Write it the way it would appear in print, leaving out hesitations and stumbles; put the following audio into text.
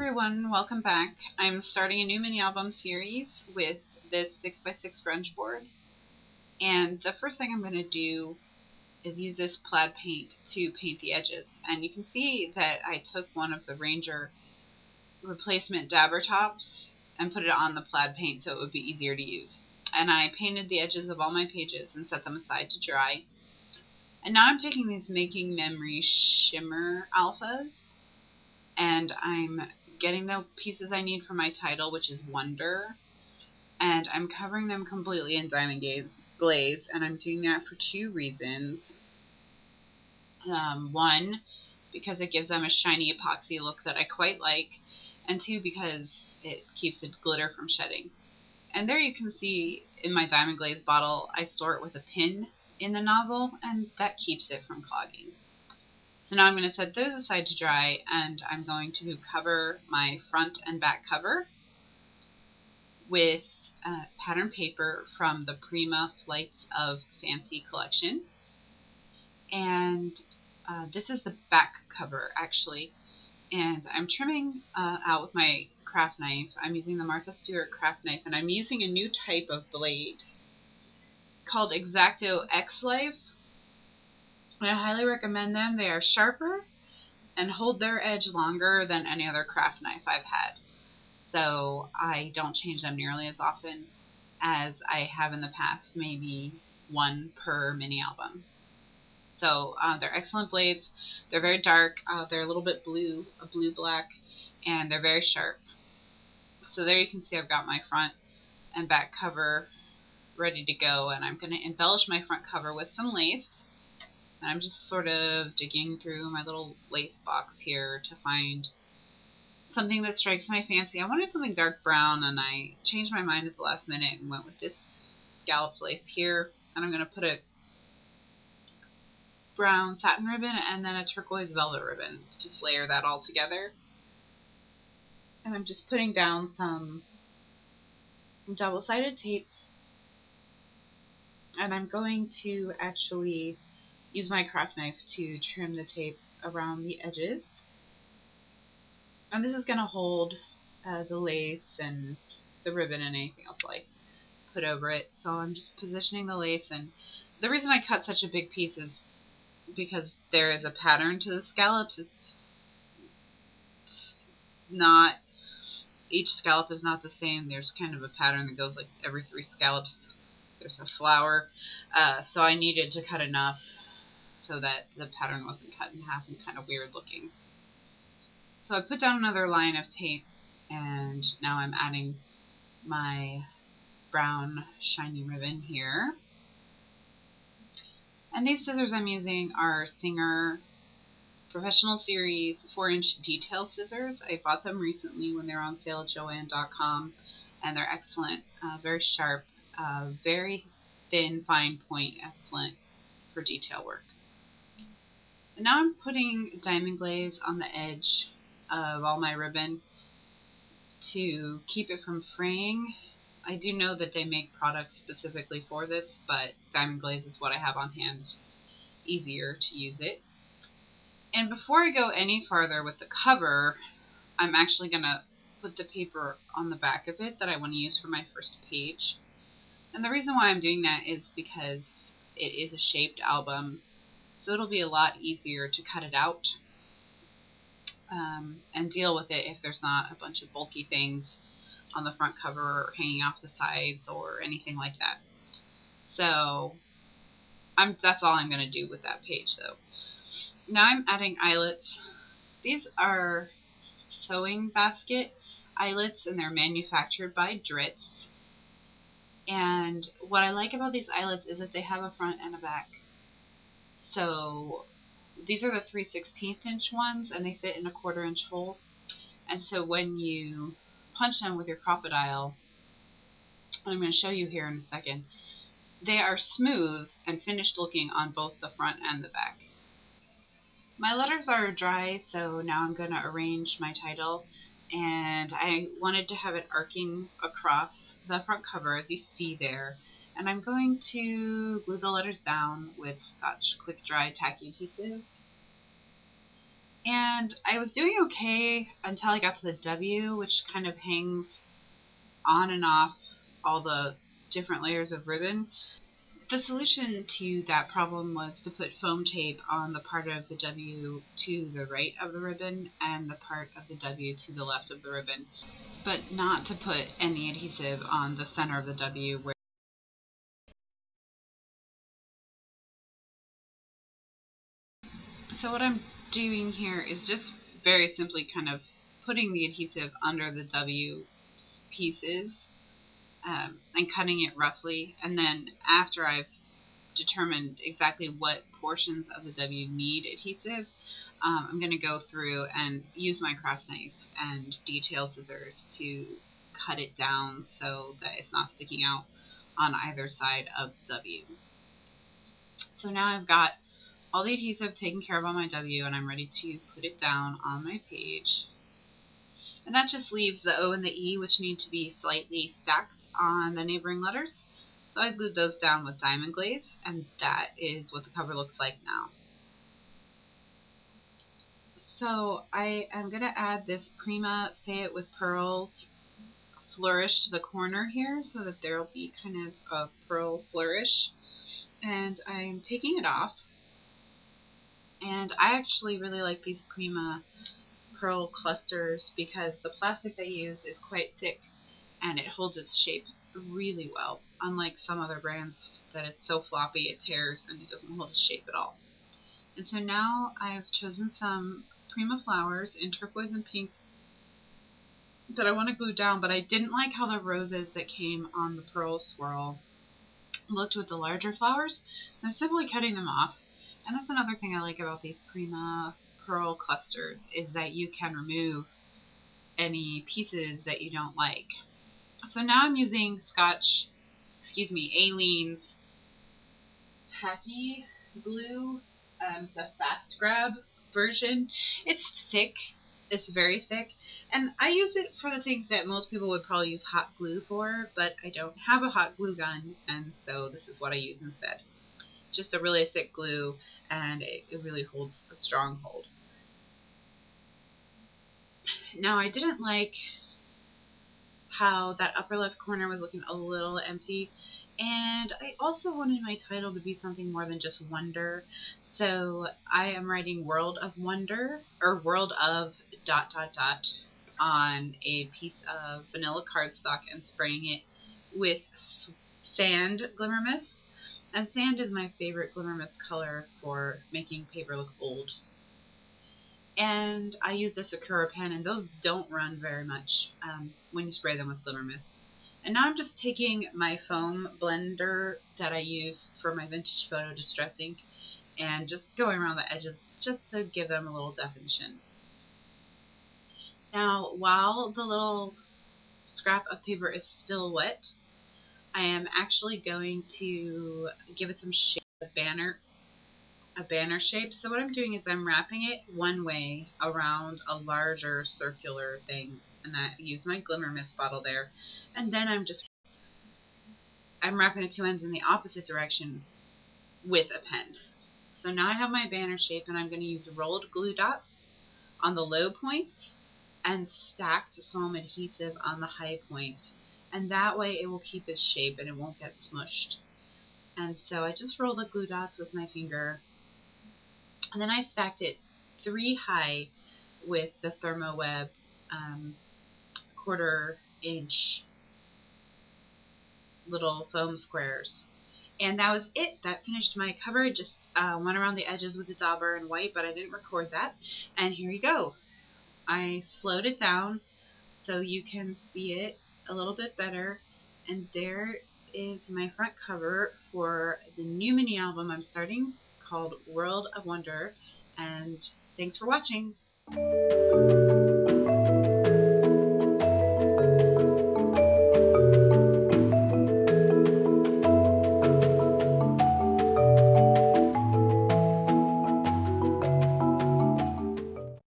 everyone, welcome back. I'm starting a new mini album series with this 6x6 grunge board, and the first thing I'm going to do is use this plaid paint to paint the edges. And you can see that I took one of the Ranger replacement dabber tops and put it on the plaid paint so it would be easier to use. And I painted the edges of all my pages and set them aside to dry. And now I'm taking these Making Memory shimmer alphas, and I'm getting the pieces I need for my title, which is Wonder, and I'm covering them completely in Diamond Glaze, and I'm doing that for two reasons. One, because it gives them a shiny epoxy look that I quite like, and two, because it keeps the glitter from shedding. And there you can see in my Diamond Glaze bottle, I store it with a pin in the nozzle, and that keeps it from clogging. So now I'm going to set those aside to dry, and I'm going to cover my front and back cover with pattern paper from the Prima Flights of Fancy collection. And this is the back cover, actually. And I'm trimming out with my craft knife. I'm using the Martha Stewart craft knife, and I'm using a new type of blade called X-Acto X-Life. I highly recommend them. They are sharper and hold their edge longer than any other craft knife I've had. So I don't change them nearly as often as I have in the past, maybe one per mini album. So they're excellent blades. They're very dark. They're a little bit blue, a blue-black, and they're very sharp. So there you can see I've got my front and back cover ready to go, and I'm going to embellish my front cover with some lace. And I'm just sort of digging through my little lace box here to find something that strikes my fancy. I wanted something dark brown, and I changed my mind at the last minute and went with this scalloped lace here. And I'm going to put a brown satin ribbon and then a turquoise velvet ribbon. Just layer that all together. And I'm just putting down some double-sided tape. And I'm going to actually use my craft knife to trim the tape around the edges. And this is going to hold the lace and the ribbon and anything else I put over it. So I'm just positioning the lace, and the reason I cut such a big piece is because there is a pattern to the scallops. It's not, each scallop is not the same. There's kind of a pattern that goes like every 3 scallops there's a flower. So I needed to cut enough so that the pattern wasn't cut in half and kind of weird looking. So I put down another line of tape, and now I'm adding my brown shiny ribbon here. And these scissors I'm using are Singer Professional Series 4-inch detail scissors. I bought them recently when they were on sale at Joann.com, and they're excellent, very sharp, very thin, fine point, excellent for detail work. And now I'm putting Diamond Glaze on the edge of all my ribbon to keep it from fraying. I do know that they make products specifically for this, but Diamond Glaze is what I have on hand. It's just easier to use it. And before I go any farther with the cover, I'm actually going to put the paper on the back of it that I want to use for my first page. And the reason why I'm doing that is because it is a shaped album, so it'll be a lot easier to cut it out and deal with it if there's not a bunch of bulky things on the front cover or hanging off the sides or anything like that. So that's all I'm going to do with that page, though. Now I'm adding eyelets. These are sewing basket eyelets, and they're manufactured by Dritz. And what I like about these eyelets is that they have a front and a back. So these are the 3/16 inch ones, and they fit in a 1/4 inch hole. And so when you punch them with your Crop-A-Dile, and I'm going to show you here in a second, they are smooth and finished looking on both the front and the back. My letters are dry, so now I'm going to arrange my title, and I wanted to have it arcing across the front cover, as you see there. And I'm going to glue the letters down with Scotch Quick Dry Tacky Adhesive. And I was doing okay until I got to the W, which kind of hangs on and off all the different layers of ribbon. The solution to that problem was to put foam tape on the part of the W to the right of the ribbon and the part of the W to the left of the ribbon, but not to put any adhesive on the center of the W. So what I'm doing here is just very simply kind of putting the adhesive under the W pieces and cutting it roughly, and then after I've determined exactly what portions of the W need adhesive, I'm going to go through and use my craft knife and detail scissors to cut it down so that it's not sticking out on either side of W. So now I've got all the adhesive taken care of on my W, and I'm ready to put it down on my page. And that just leaves the O and the E, which need to be slightly stacked on the neighboring letters. So I glued those down with diamond glaze, and that is what the cover looks like now. So I am going to add this Prima Say It With Pearls flourish to the corner here so that there will be kind of a pearl flourish. And I'm taking it off. And I actually really like these Prima pearl clusters because the plastic they use is quite thick and it holds its shape really well, unlike some other brands that it's so floppy it tears and it doesn't hold its shape at all. And so now I've chosen some Prima flowers in turquoise and pink that I want to glue down, but I didn't like how the roses that came on the pearl swirl looked with the larger flowers, so I'm simply cutting them off. And that's another thing I like about these Prima pearl clusters, is that you can remove any pieces that you don't like. So now I'm using Aleene's tacky glue, the fast grab version. It's thick, it's very thick, and I use it for the things that most people would probably use hot glue for, but I don't have a hot glue gun, and so this is what I use instead. Just a really thick glue, and it really holds a strong hold. Now, I didn't like how that upper left corner was looking a little empty, and I also wanted my title to be something more than just wonder, so I am writing World of Wonder, or World of ... on a piece of vanilla cardstock and spraying it with sand glimmer mist. And sand is my favorite glimmer mist color for making paper look old. And I used a Sakura pen, and those don't run very much when you spray them with glimmer mist. And now I'm just taking my foam blender that I use for my vintage photo distress ink and just going around the edges just to give them a little definition. Now, while the little scrap of paper is still wet, I am actually going to give it some shape, a banner shape. So what I'm doing is I'm wrapping it one way around a larger circular thing, and I use my glimmer mist bottle there, and then I'm wrapping the two ends in the opposite direction with a pen. So now I have my banner shape, and I'm going to use rolled glue dots on the low points and stacked foam adhesive on the high points. And that way it will keep its shape and it won't get smushed. And so I just rolled the glue dots with my finger. And then I stacked it 3 high with the ThermoWeb 1/4 inch little foam squares. And that was it. That finished my cover. Just went around the edges with the dauber and white, but I didn't record that. And here you go. I slowed it down so you can see it a little bit better. And there is my front cover for the new mini album I'm starting called World of Wonder. And thanks for watching.